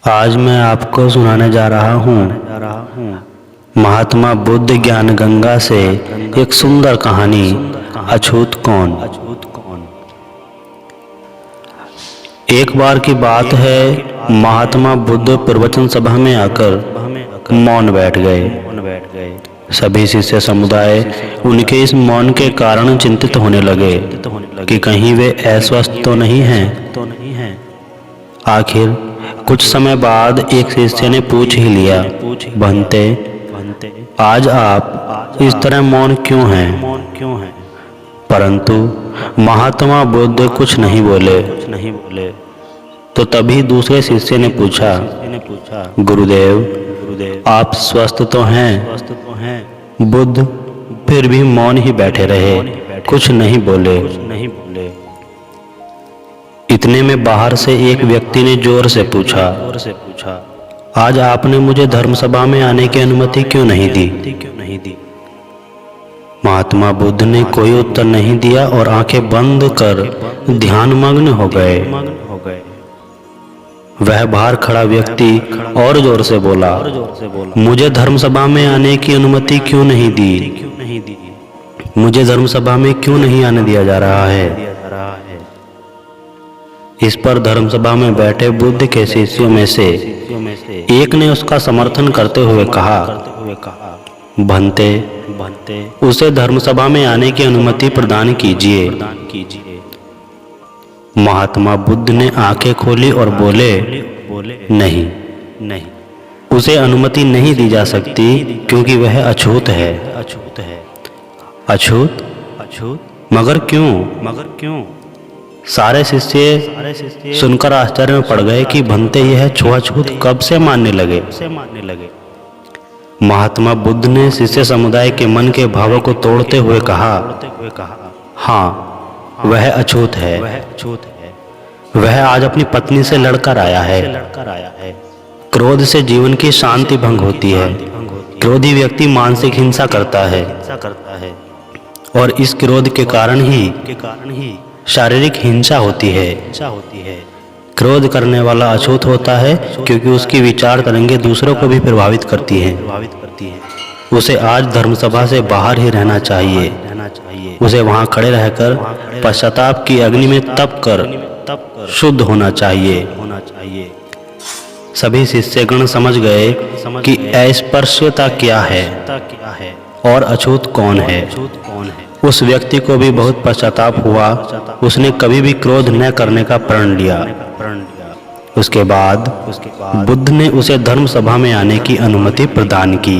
आज मैं आपको सुनाने जा रहा हूँ महात्मा बुद्ध ज्ञान गंगा से एक सुंदर कहानी, अछूत कौन। एक बार की बात है, महात्मा बुद्ध प्रवचन सभा में आकर मौन बैठ गए। सभी शिष्य समुदाय उनके इस मौन के कारण चिंतित होने लगे कि कहीं वे अस्वस्थ तो नहीं हैं। आखिर कुछ समय बाद एक शिष्य ने पूछ ही लिया, भंते आज आप इस तरह मौन क्यों हैं? परंतु महात्मा बुद्ध कुछ नहीं बोले। तो तभी दूसरे शिष्य ने पूछा, गुरुदेव आप स्वस्थ तो हैं? बुद्ध फिर भी मौन ही बैठे रहे, कुछ नहीं बोले। इतने में बाहर से एक व्यक्ति ने जोर से पूछा, आज आपने मुझे धर्मसभा में आने की अनुमति क्यों नहीं दी? महात्मा बुद्ध ने कोई उत्तर नहीं दिया और आंखें बंद कर ध्यानमग्न हो गए। वह बाहर खड़ा व्यक्ति और जोर से बोला, मुझे धर्मसभा में आने की अनुमति क्यों नहीं दी? मुझे धर्मसभा में क्यों नहीं आने दिया जा रहा है? इस पर धर्मसभा में बैठे बुद्ध के शिष्यों में से एक ने उसका समर्थन करते हुए कहा, भंते उसे धर्मसभा में आने की अनुमति प्रदान कीजिए। महात्मा बुद्ध ने आंखें खोली और बोले, नहीं उसे अनुमति नहीं दी जा सकती क्योंकि वह अछूत है। अछूत? मगर क्यों? सारे शिष्य सुनकर आश्चर्य में पड़ गए कि भंते यह छुआछूत कब से मानने लगे। महात्मा बुद्ध ने शिष्य समुदाय के मन के भावों को तोड़ते हुए कहा, हाँ वह अछूत है। वह आज अपनी पत्नी से लड़कर आया है। क्रोध से जीवन की शांति भंग होती है। क्रोधी व्यक्ति मानसिक हिंसा करता है और इस क्रोध के कारण ही शारीरिक हिंसा होती है। क्रोध करने वाला अछूत होता है क्योंकि उसकी विचार तरंगे दूसरों को भी प्रभावित करती हैं। उसे आज धर्मसभा से बाहर ही रहना चाहिए। उसे वहां खड़े रहकर पश्चाताप की अग्नि में तप कर शुद्ध होना चाहिए। सभी शिष्यगण समझ गए कि अस्पृश्यता क्या है और अछूत कौन है। उस व्यक्ति को भी बहुत पश्चाताप हुआ। उसने कभी भी क्रोध न करने का प्रण लिया। उसके बाद बुद्ध ने उसे धर्मसभा में आने की अनुमति प्रदान की।